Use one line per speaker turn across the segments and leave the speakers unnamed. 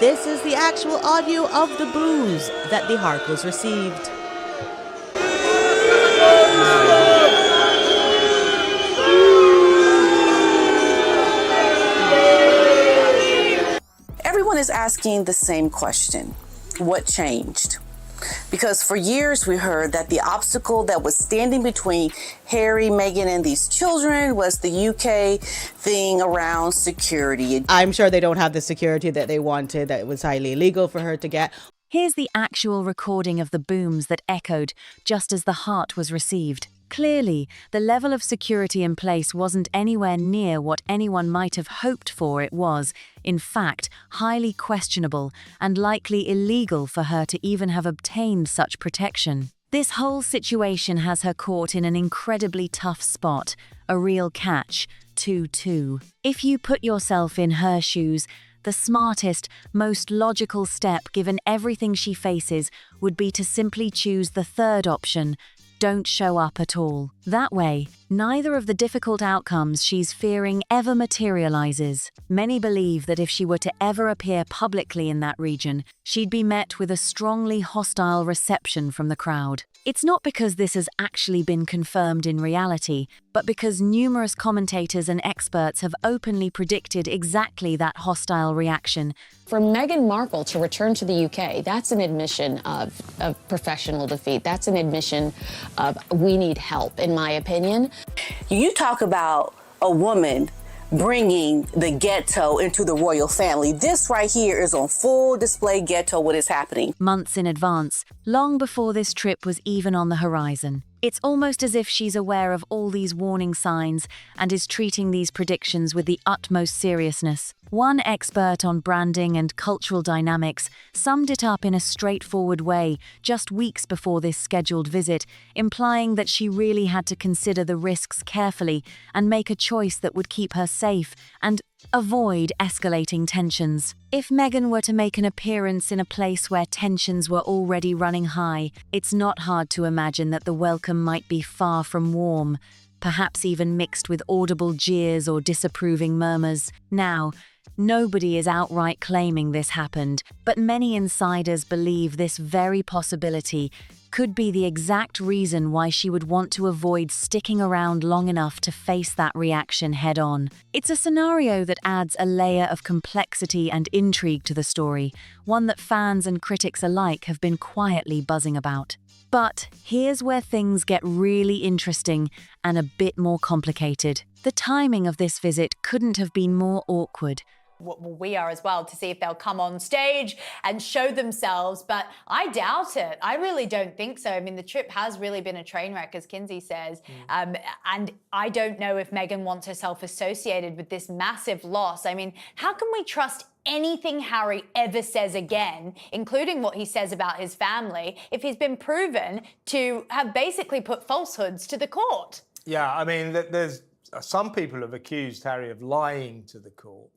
This is the actual audio of the boos that the Markles received.
Everyone is asking the same question. What changed? Because for years we heard that the obstacle that was standing between Harry, Meghan, and these children was the UK thing around security.
I'm sure they don't have the security that they wanted, that it was highly illegal for her to get.
Here's the actual recording of the booms that echoed just as the heart was received. Clearly, the level of security in place wasn't anywhere near what anyone might have hoped for. It was, in fact, highly questionable and likely illegal for her to even have obtained such protection. This whole situation has her caught in an incredibly tough spot, a real catch, 2-2. If you put yourself in her shoes, the smartest, most logical step, given everything she faces, would be to simply choose the third option: don't show up at all. That way, neither of the difficult outcomes she's fearing ever materializes. Many believe that if she were to ever appear publicly in that region, she'd be met with a strongly hostile reception from the crowd. It's not because this has actually been confirmed in reality, but because numerous commentators and experts have openly predicted exactly that hostile reaction.
For Meghan Markle to return to the UK, that's an admission of professional defeat. That's an admission of we need help, in my opinion.
You talk about a woman bringing the ghetto into the royal family. This right here is on full display ghetto, what is happening.
Months in advance, long before this trip was even on the horizon. It's almost as if she's aware of all these warning signs and is treating these predictions with the utmost seriousness. One expert on branding and cultural dynamics summed it up in a straightforward way just weeks before this scheduled visit, implying that she really had to consider the risks carefully and make a choice that would keep her safe and avoid escalating tensions. If Meghan were to make an appearance in a place where tensions were already running high, it's not hard to imagine that the welcome might be far from warm, perhaps even mixed with audible jeers or disapproving murmurs. Now, nobody is outright claiming this happened, but many insiders believe this very possibility could be the exact reason why she would want to avoid sticking around long enough to face that reaction head-on. It's a scenario that adds a layer of complexity and intrigue to the story, one that fans and critics alike have been quietly buzzing about. But here's where things get really interesting and a bit more complicated. The timing of this visit couldn't have been more awkward.
Well, we are as well, to see if they'll come on stage and show themselves, but I doubt it. I really don't think so. I mean, the trip has really been a train wreck, as Kinsey says, and I don't know if Meghan wants herself associated with this massive loss. I mean, how can we trust anything Harry ever says again, including what he says about his family, if he's been proven to have basically put falsehoods to the court?
Yeah, I mean, there's some people have accused Harry of lying to the court.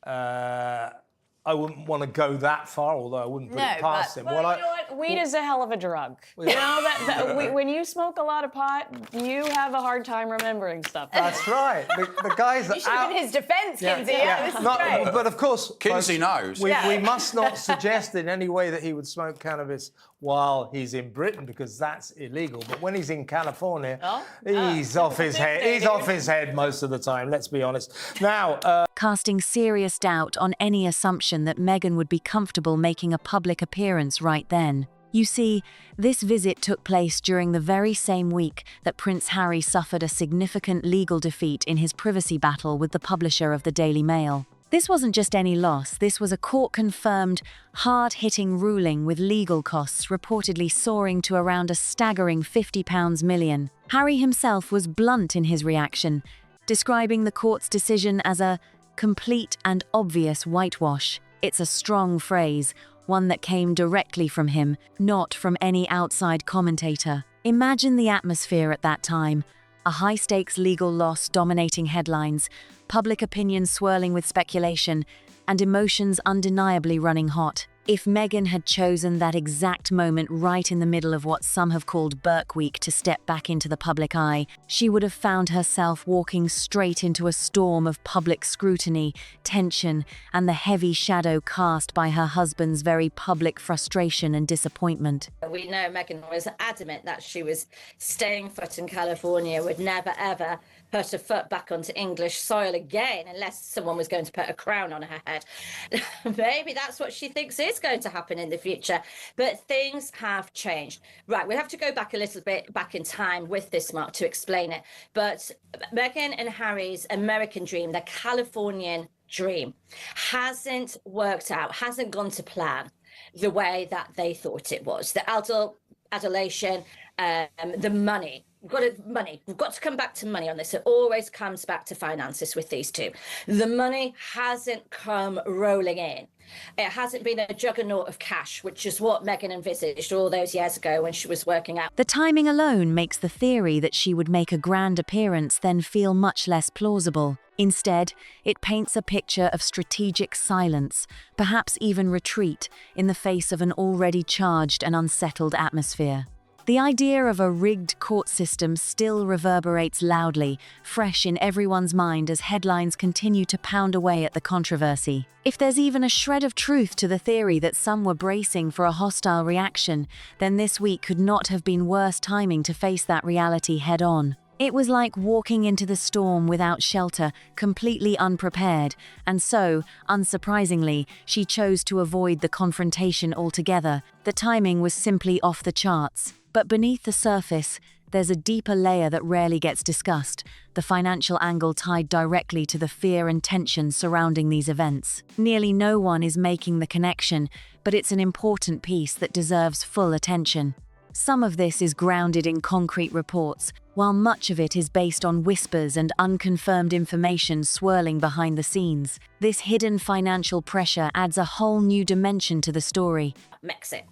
I wouldn't want to go that far, although I wouldn't put it past him.
Well, you know what? Weed is a hell of a drug. You know, when you smoke a lot of pot, you have a hard time remembering stuff.
That's right. The guys that
You should have been his defence, Kinsey. This is great.
But of course,
Kinsey knows.
We must not suggest in any way that he would smoke cannabis while he's in Britain, because that's illegal. But when he's in California, he's off his head. He's off his head most of the time, let's be honest. Now,
casting serious doubt on any assumption that Meghan would be comfortable making a public appearance right then. You see, this visit took place during the very same week that Prince Harry suffered a significant legal defeat in his privacy battle with the publisher of the Daily Mail. This wasn't just any loss, this was a court-confirmed, hard-hitting ruling with legal costs reportedly soaring to around a staggering £50 million. Harry himself was blunt in his reaction, describing the court's decision as a complete and obvious whitewash. It's a strong phrase, one that came directly from him, not from any outside commentator. Imagine the atmosphere at that time. A high-stakes legal loss dominating headlines, public opinion swirling with speculation, and emotions undeniably running hot. If Meghan had chosen that exact moment right in the middle of what some have called Burke Week to step back into the public eye, she would have found herself walking straight into a storm of public scrutiny, tension, and the heavy shadow cast by her husband's very public frustration and disappointment.
We know Meghan was adamant that she was staying put in California, would never ever put a foot back onto English soil again unless someone was going to put a crown on her head. Maybe that's what she thinks is going to happen in the future, but things have changed. Right, we have to go back a little bit back in time with this, Mark, to explain it. But Meghan and Harry's American dream, their Californian dream, hasn't worked out, hasn't gone to plan the way that they thought it was. The adulation, the money. We've got to come back to money on this. It always comes back to finances with these two. The money hasn't come rolling in. It hasn't been a juggernaut of cash, which is what Meghan envisaged all those years ago when she was working out.
The timing alone makes the theory that she would make a grand appearance then feel much less plausible. Instead, it paints a picture of strategic silence, perhaps even retreat, in the face of an already charged and unsettled atmosphere. The idea of a rigged court system still reverberates loudly, fresh in everyone's mind as headlines continue to pound away at the controversy. If there's even a shred of truth to the theory that some were bracing for a hostile reaction, then this week could not have been worse timing to face that reality head-on. It was like walking into the storm without shelter, completely unprepared, and so, unsurprisingly, she chose to avoid the confrontation altogether. The timing was simply off the charts. But beneath the surface, there's a deeper layer that rarely gets discussed, the financial angle tied directly to the fear and tension surrounding these events. Nearly no one is making the connection, but it's an important piece that deserves full attention. Some of this is grounded in concrete reports, while much of it is based on whispers and unconfirmed information swirling behind the scenes. This hidden financial pressure adds a whole new dimension to the story.
Exit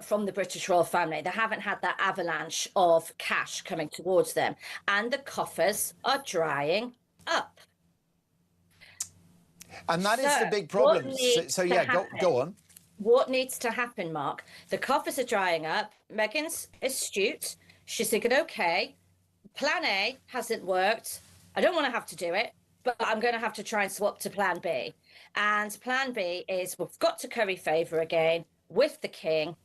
from the British royal family. They haven't had that avalanche of cash coming towards them, and the coffers are drying up.
And that is the big problem. So yeah, go on.
What needs to happen, Mark? The coffers are drying up. Meghan's astute. She's thinking, okay, plan A hasn't worked. I don't want to have to do it, but I'm going to have to try and swap to plan B. And plan B is we've got to curry favour again with the king,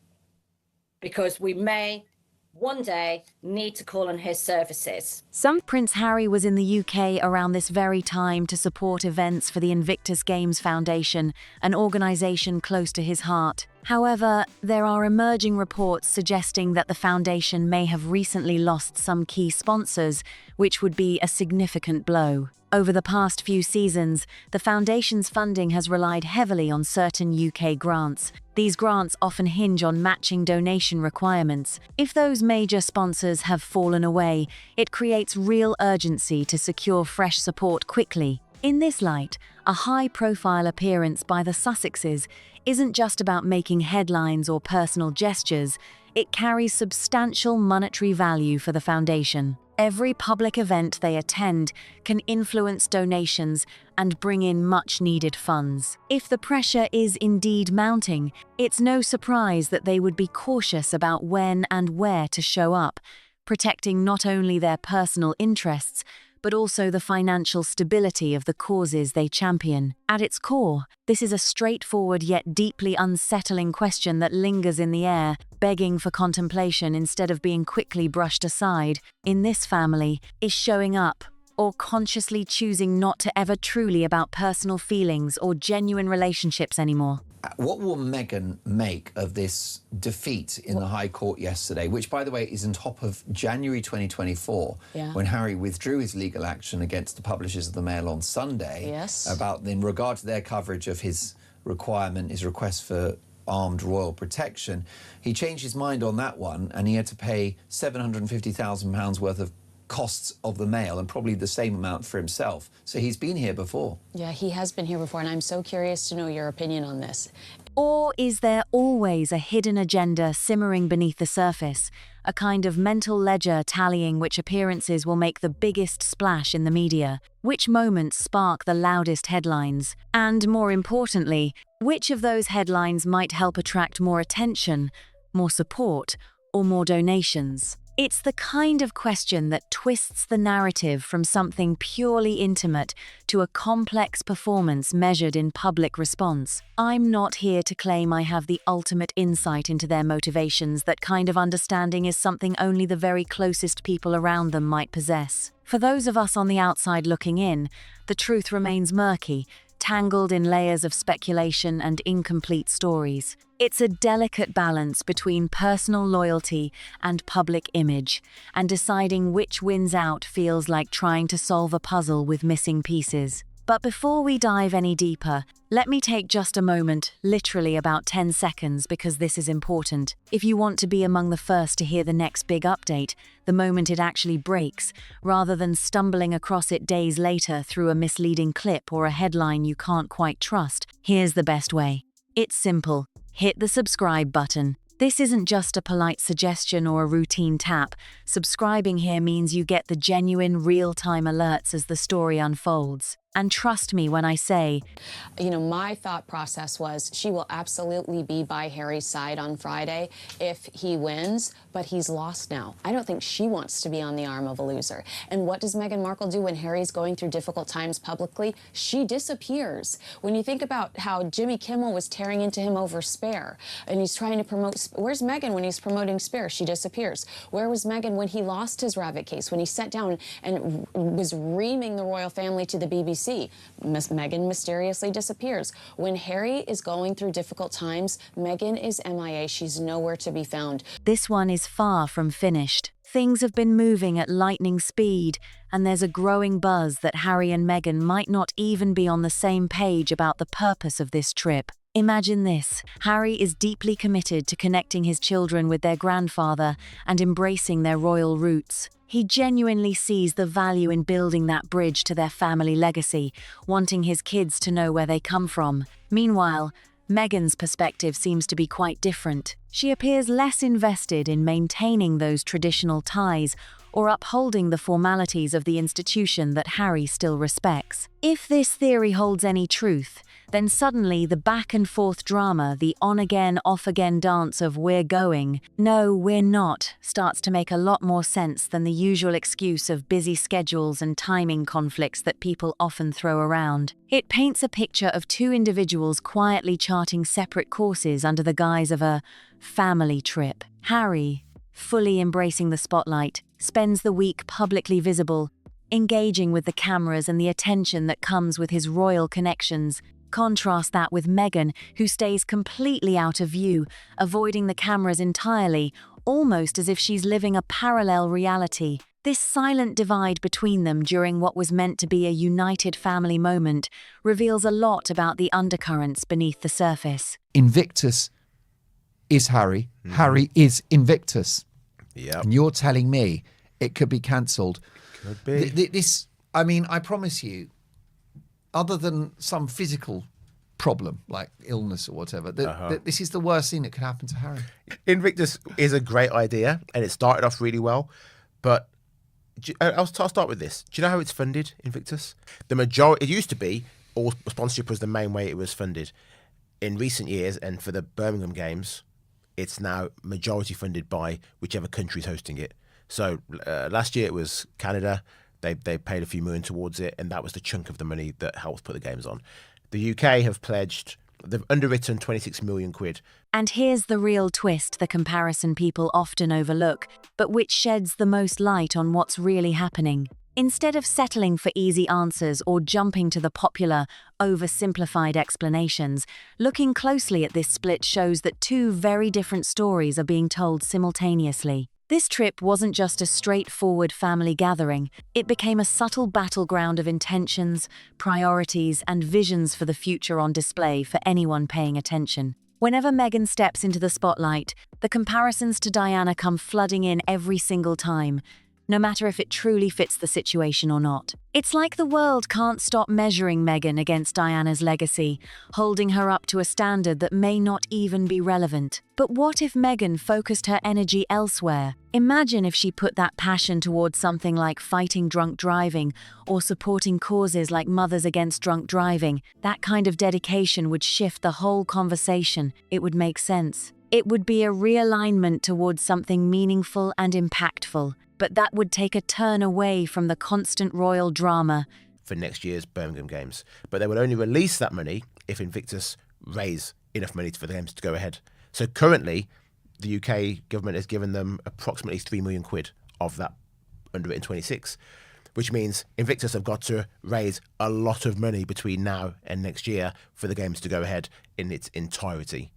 because we may one day need to call on his services.
Prince Harry was in the UK around this very time to support events for the Invictus Games Foundation, an organisation close to his heart. However, there are emerging reports suggesting that the foundation may have recently lost some key sponsors, which would be a significant blow. Over the past few seasons, the foundation's funding has relied heavily on certain UK grants. These grants often hinge on matching donation requirements. If those major sponsors have fallen away, it creates real urgency to secure fresh support quickly. In this light, a high-profile appearance by the Sussexes isn't just about making headlines or personal gestures, it carries substantial monetary value for the foundation. Every public event they attend can influence donations and bring in much-needed funds. If the pressure is indeed mounting, it's no surprise that they would be cautious about when and where to show up, protecting not only their personal interests, but also the financial stability of the causes they champion. At its core, this is a straightforward yet deeply unsettling question that lingers in the air, begging for contemplation instead of being quickly brushed aside. In this family, is showing up, or consciously choosing not to ever truly about personal feelings or genuine relationships anymore?
What will Meghan make of this defeat in the High Court yesterday, which, by the way, is on top of January 2024, when Harry withdrew his legal action against the publishers of the Mail on Sunday in regard to their coverage of his request for armed royal protection. He changed his mind on that one, and he had to pay £750,000 worth of costs of the Mail, and probably the same amount for himself. So he's been here before.
Yeah, he has been here before, and I'm so curious to know your opinion on this.
Or is there always a hidden agenda simmering beneath the surface, a kind of mental ledger tallying which appearances will make the biggest splash in the media, which moments spark the loudest headlines, and more importantly, Which of those headlines might help attract more attention, more support, or more donations? It's the kind of question that twists the narrative from something purely intimate to a complex performance measured in public response. I'm not here to claim I have the ultimate insight into their motivations. That kind of understanding is something only the very closest people around them might possess. For those of us on the outside looking in, the truth remains murky, tangled in layers of speculation and incomplete stories. It's a delicate balance between personal loyalty and public image, and deciding which wins out feels like trying to solve a puzzle with missing pieces. But before we dive any deeper, let me take just a moment, literally about 10 seconds, because this is important. If you want to be among the first to hear the next big update, the moment it actually breaks, rather than stumbling across it days later through a misleading clip or a headline you can't quite trust, here's the best way. It's simple. Hit the subscribe button. This isn't just a polite suggestion or a routine tap. Subscribing here means you get the genuine, real-time alerts as the story unfolds. And trust me when I say,
my thought process was she will absolutely be by Harry's side on Friday if he wins, but he's lost now. I don't think she wants to be on the arm of a loser. And what does Meghan Markle do when Harry's going through difficult times publicly? She disappears. When you think about how Jimmy Kimmel was tearing into him over Spare, and he's trying to promote, where's Meghan when he's promoting Spare? She disappears. Where was Meghan when he lost his rabbit case, when he sat down and was reaming the royal family to the BBC? Meghan mysteriously disappears. When Harry is going through difficult times, Meghan is MIA. She's nowhere to be found.
This one is far from finished. Things have been moving at lightning speed, and there's a growing buzz that Harry and Meghan might not even be on the same page about the purpose of this trip. Imagine this. Harry is deeply committed to connecting his children with their grandfather and embracing their royal roots. He genuinely sees the value in building that bridge to their family legacy, wanting his kids to know where they come from. Meanwhile, Meghan's perspective seems to be quite different. She appears less invested in maintaining those traditional ties or upholding the formalities of the institution that Harry still respects. If this theory holds any truth, then suddenly the back-and-forth drama, the on-again, off-again dance of "we're going, no, we're not," starts to make a lot more sense than the usual excuse of busy schedules and timing conflicts that people often throw around. It paints a picture of two individuals quietly charting separate courses under the guise of a family trip. Harry, fully embracing the spotlight, spends the week publicly visible, engaging with the cameras and the attention that comes with his royal connections. Contrast that with Meghan, who stays completely out of view, avoiding the cameras entirely, almost as if she's living a parallel reality. This silent divide between them during what was meant to be a united family moment reveals a lot about the undercurrents beneath the surface.
Invictus is Harry. Harry is Invictus.
Yeah.
And you're telling me it could be cancelled.
Could be.
I promise you, other than some physical problem like illness or whatever, this is the worst thing that could happen to Harry.
Invictus is a great idea, and it started off really well. But I'll start with this. Do you know how it's funded, Invictus? The majority, it used to be, all sponsorship was the main way it was funded. In recent years, and for the Birmingham Games, it's now majority funded by whichever country is hosting it. So last year it was Canada. They paid a few million towards it, and that was the chunk of the money that helped put the games on. The UK have pledged, they've underwritten 26 million quid.
And here's the real twist, the comparison people often overlook, but which sheds the most light on what's really happening. Instead of settling for easy answers or jumping to the popular, oversimplified explanations, looking closely at this split shows that two very different stories are being told simultaneously. This trip wasn't just a straightforward family gathering. It became a subtle battleground of intentions, priorities, and visions for the future on display for anyone paying attention. Whenever Meghan steps into the spotlight, the comparisons to Diana come flooding in every single time. no matter if it truly fits the situation or not. It's like the world can't stop measuring Meghan against Diana's legacy, holding her up to a standard that may not even be relevant. But what if Meghan focused her energy elsewhere? Imagine if she put that passion towards something like fighting drunk driving or supporting causes like Mothers Against Drunk Driving. That kind of dedication would shift the whole conversation. It would make sense. It would be a realignment towards something meaningful and impactful, but that would take a turn away from the constant royal drama
for next year's Birmingham Games. But they would only release that money if Invictus raise enough money for the games to go ahead. So currently, the UK government has given them approximately 3 million quid of that underwritten 26, which means Invictus have got to raise a lot of money between now and next year for the games to go ahead in its entirety.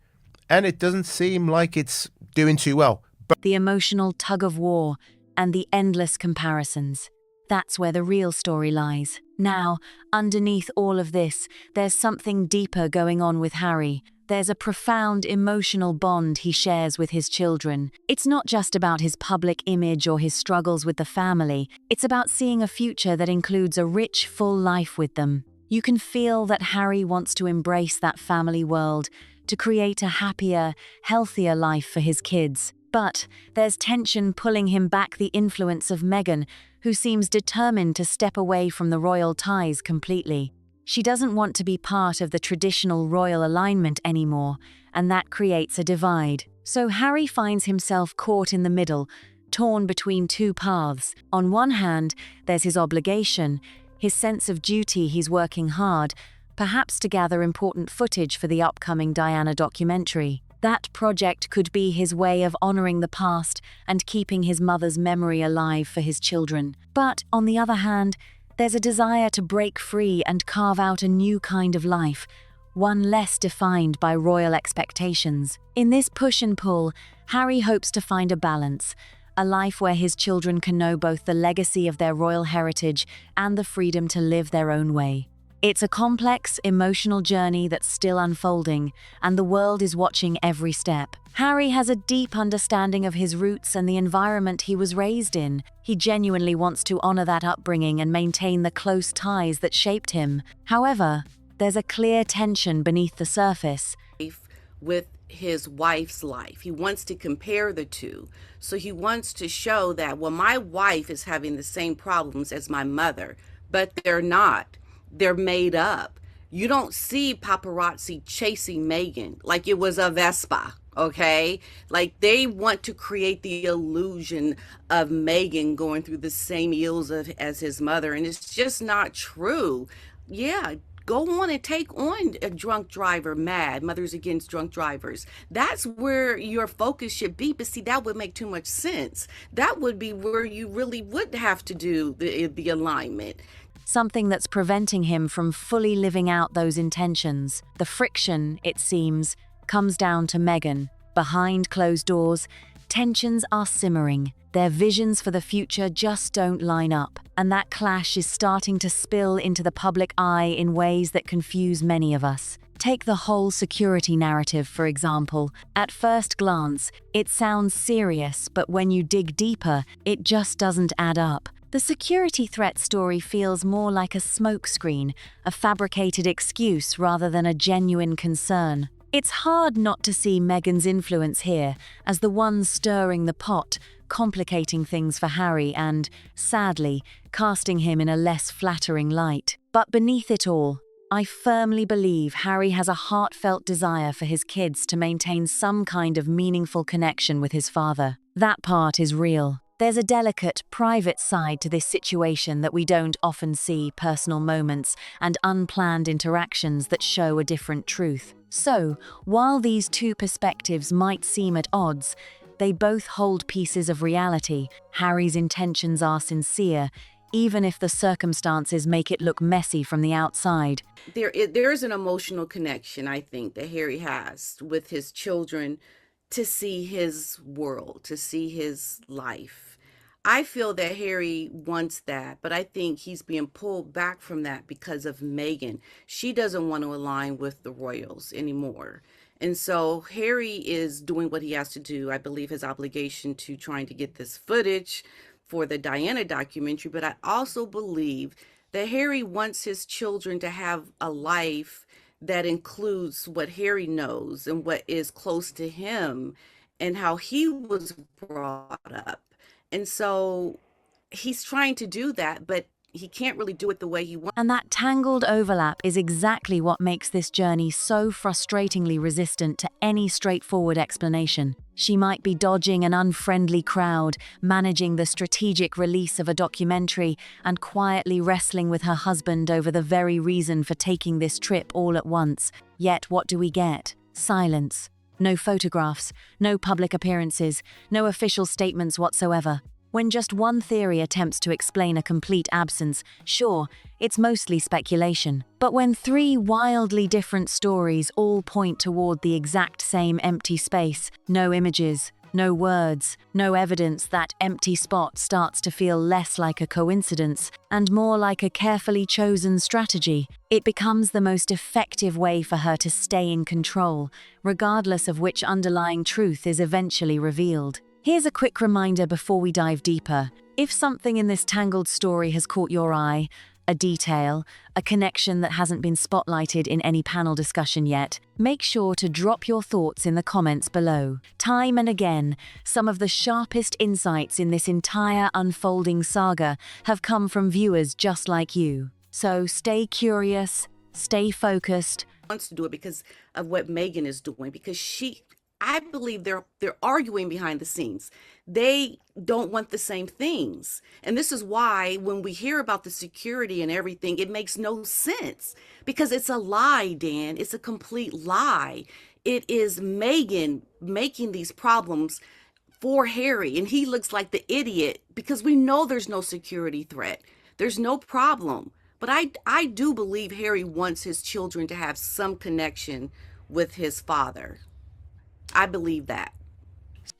And it doesn't seem like it's doing too well. But
the emotional tug-of-war and the endless comparisons. That's where the real story lies. Now, underneath all of this, there's something deeper going on with Harry. There's a profound emotional bond he shares with his children. It's not just about his public image or his struggles with the family. It's about seeing a future that includes a rich, full life with them. You can feel that Harry wants to embrace that family world, to create a happier, healthier life for his kids. But there's tension pulling him back, the influence of Meghan, who seems determined to step away from the royal ties completely. She doesn't want to be part of the traditional royal alignment anymore, and that creates a divide. So Harry finds himself caught in the middle, torn between two paths. On one hand, there's his obligation, his sense of duty. He's working hard, perhaps to gather important footage for the upcoming Diana documentary. That project could be his way of honoring the past and keeping his mother's memory alive for his children. But, on the other hand, there's a desire to break free and carve out a new kind of life, one less defined by royal expectations. In this push and pull, Harry hopes to find a balance, a life where his children can know both the legacy of their royal heritage and the freedom to live their own way. It's a complex, emotional journey that's still unfolding, and the world is watching every step. Harry has a deep understanding of his roots and the environment he was raised in. He genuinely wants to honor that upbringing and maintain the close ties that shaped him. However, there's a clear tension beneath the surface.
With his wife's life, he wants to compare the two. So he wants to show that, well, my wife is having the same problems as my mother, but they're not. They're made up. You don't see paparazzi chasing Meghan like it was a Vespa, okay? Like, they want to create the illusion of Meghan going through the same ills as his mother, and it's just not true. Yeah, go on and take on a drunk driver, mad, Mothers Against Drunk Drivers. That's where your focus should be, but see, that would make too much sense. That would be where you really would have to do the alignment.
Something that's preventing him from fully living out those intentions. The friction, it seems, comes down to Meghan. Behind closed doors, tensions are simmering. Their visions for the future just don't line up, and that clash is starting to spill into the public eye in ways that confuse many of us. Take the whole security narrative, for example. At first glance, it sounds serious, but when you dig deeper, it just doesn't add up. The security threat story feels more like a smokescreen, a fabricated excuse rather than a genuine concern. It's hard not to see Meghan's influence here as the one stirring the pot, complicating things for Harry and, sadly, casting him in a less flattering light. But beneath it all, I firmly believe Harry has a heartfelt desire for his kids to maintain some kind of meaningful connection with his father. That part is real. There's a delicate, private side to this situation that we don't often see, personal moments and unplanned interactions that show a different truth. So, while these two perspectives might seem at odds, they both hold pieces of reality. Harry's intentions are sincere, even if the circumstances make it look messy from the outside.
There's an emotional connection, I think, that Harry has with his children to see his world, to see his life. I feel that Harry wants that, but I think he's being pulled back from that because of Meghan. She doesn't want to align with the royals anymore. And so Harry is doing what he has to do. I believe his obligation to trying to get this footage for the Diana documentary, but I also believe that Harry wants his children to have a life that includes what Harry knows and what is close to him and how he was brought up. And so he's trying to do that, but he can't really do it the way he wants.
And that tangled overlap is exactly what makes this journey so frustratingly resistant to any straightforward explanation. She might be dodging an unfriendly crowd, managing the strategic release of a documentary, and quietly wrestling with her husband over the very reason for taking this trip all at once. Yet what do we get? Silence. No photographs, no public appearances, no official statements whatsoever. When just one theory attempts to explain a complete absence, sure, it's mostly speculation. But when three wildly different stories all point toward the exact same empty space, no images, no words, no evidence, that empty spot starts to feel less like a coincidence and more like a carefully chosen strategy. It becomes the most effective way for her to stay in control, regardless of which underlying truth is eventually revealed. Here's a quick reminder before we dive deeper. If something in this tangled story has caught your eye, a detail, a connection that hasn't been spotlighted in any panel discussion yet, make sure to drop your thoughts in the comments below. Time and again, some of the sharpest insights in this entire unfolding saga have come from viewers just like you. So stay curious, stay focused.
Wants to do it because of what Meghan is doing, because I believe they're arguing behind the scenes. They don't want the same things. And this is why when we hear about the security and everything, it makes no sense, because it's a lie, Dan. It's a complete lie. It is Meghan making these problems for Harry, and he looks like the idiot because we know there's no security threat. There's no problem. But I do believe Harry wants his children to have some connection with his father. I believe that.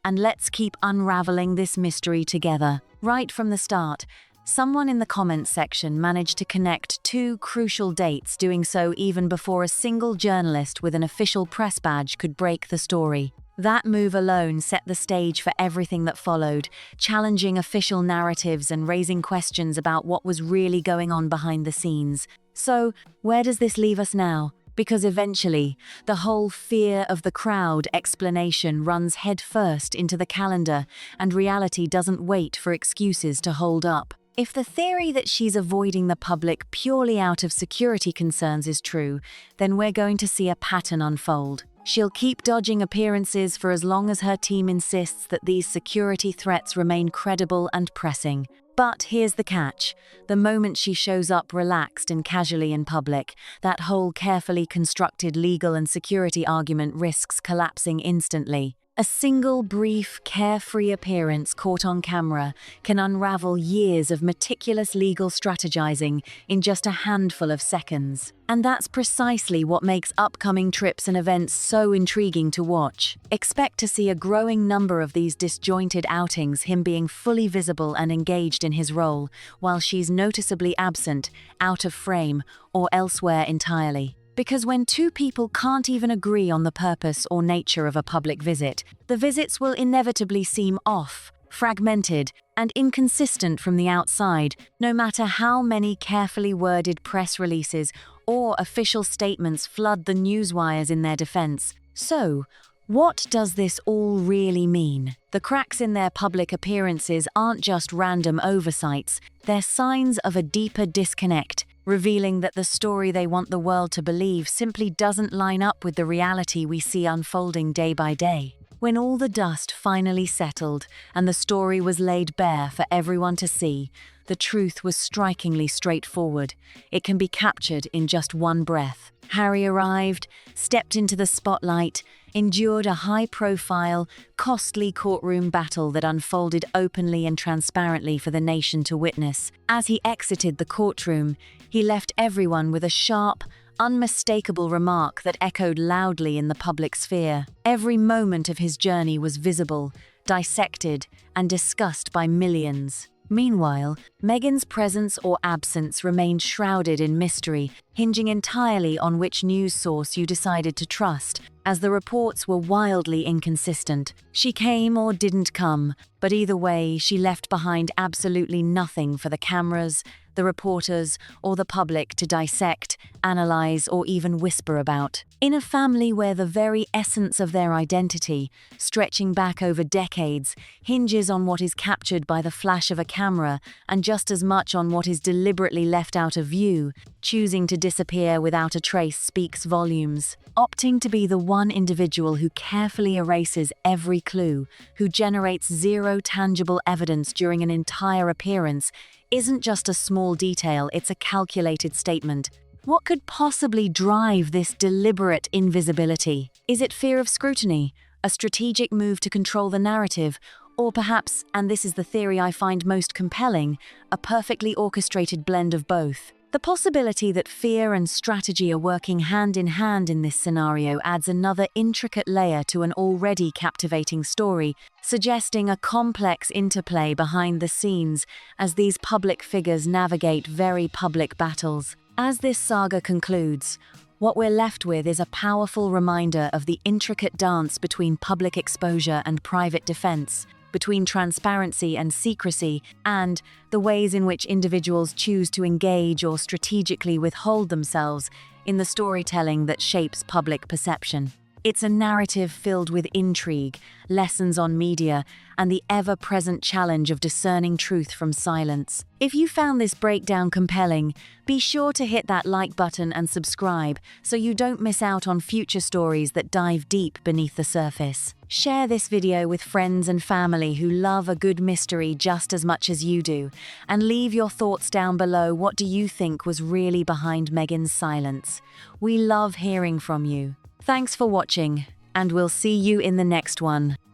And let's keep unraveling this mystery together. Right from the start, someone in the comments section managed to connect two crucial dates, doing so even before a single journalist with an official press badge could break the story. That move alone set the stage for everything that followed, challenging official narratives and raising questions about what was really going on behind the scenes. So, where does this leave us now? Because eventually, the whole fear of the crowd explanation runs headfirst into the calendar, and reality doesn't wait for excuses to hold up. If the theory that she's avoiding the public purely out of security concerns is true, then we're going to see a pattern unfold. She'll keep dodging appearances for as long as her team insists that these security threats remain credible and pressing. But here's the catch. The moment she shows up relaxed and casually in public, that whole carefully constructed legal and security argument risks collapsing instantly. A single brief, carefree appearance caught on camera can unravel years of meticulous legal strategizing in just a handful of seconds. And that's precisely what makes upcoming trips and events so intriguing to watch. Expect to see a growing number of these disjointed outings, him being fully visible and engaged in his role, while she's noticeably absent, out of frame, or elsewhere entirely. Because when two people can't even agree on the purpose or nature of a public visit, the visits will inevitably seem off, fragmented, and inconsistent from the outside, no matter how many carefully worded press releases or official statements flood the newswires in their defense. So, what does this all really mean? The cracks in their public appearances aren't just random oversights, they're signs of a deeper disconnect, revealing that the story they want the world to believe simply doesn't line up with the reality we see unfolding day by day. When all the dust finally settled and the story was laid bare for everyone to see, the truth was strikingly straightforward. It can be captured in just one breath. Harry arrived, stepped into the spotlight, endured a high-profile, costly courtroom battle that unfolded openly and transparently for the nation to witness. As he exited the courtroom, he left everyone with a sharp, unmistakable remark that echoed loudly in the public sphere. Every moment of his journey was visible, dissected, and discussed by millions. Meanwhile, Meghan's presence or absence remained shrouded in mystery, hinging entirely on which news source you decided to trust, as the reports were wildly inconsistent. She came or didn't come, but either way, she left behind absolutely nothing for the cameras, the reporters, or the public to dissect, analyze, or even whisper about. In a family where the very essence of their identity, stretching back over decades, hinges on what is captured by the flash of a camera and just as much on what is deliberately left out of view, choosing to disappear without a trace speaks volumes. Opting to be the one individual who carefully erases every clue, who generates zero tangible evidence during an entire appearance, isn't just a small detail, it's a calculated statement. What could possibly drive this deliberate invisibility? Is it fear of scrutiny, a strategic move to control the narrative, or perhaps, and this is the theory I find most compelling, a perfectly orchestrated blend of both? The possibility that fear and strategy are working hand in hand in this scenario adds another intricate layer to an already captivating story, suggesting a complex interplay behind the scenes as these public figures navigate very public battles. As this saga concludes, what we're left with is a powerful reminder of the intricate dance between public exposure and private defense, between transparency and secrecy, and the ways in which individuals choose to engage or strategically withhold themselves in the storytelling that shapes public perception. It's a narrative filled with intrigue, lessons on media, and the ever-present challenge of discerning truth from silence. If you found this breakdown compelling, be sure to hit that like button and subscribe so you don't miss out on future stories that dive deep beneath the surface. Share this video with friends and family who love a good mystery just as much as you do, and leave your thoughts down below. What do you think was really behind Meghan's silence? We love hearing from you. Thanks for watching, and we'll see you in the next one.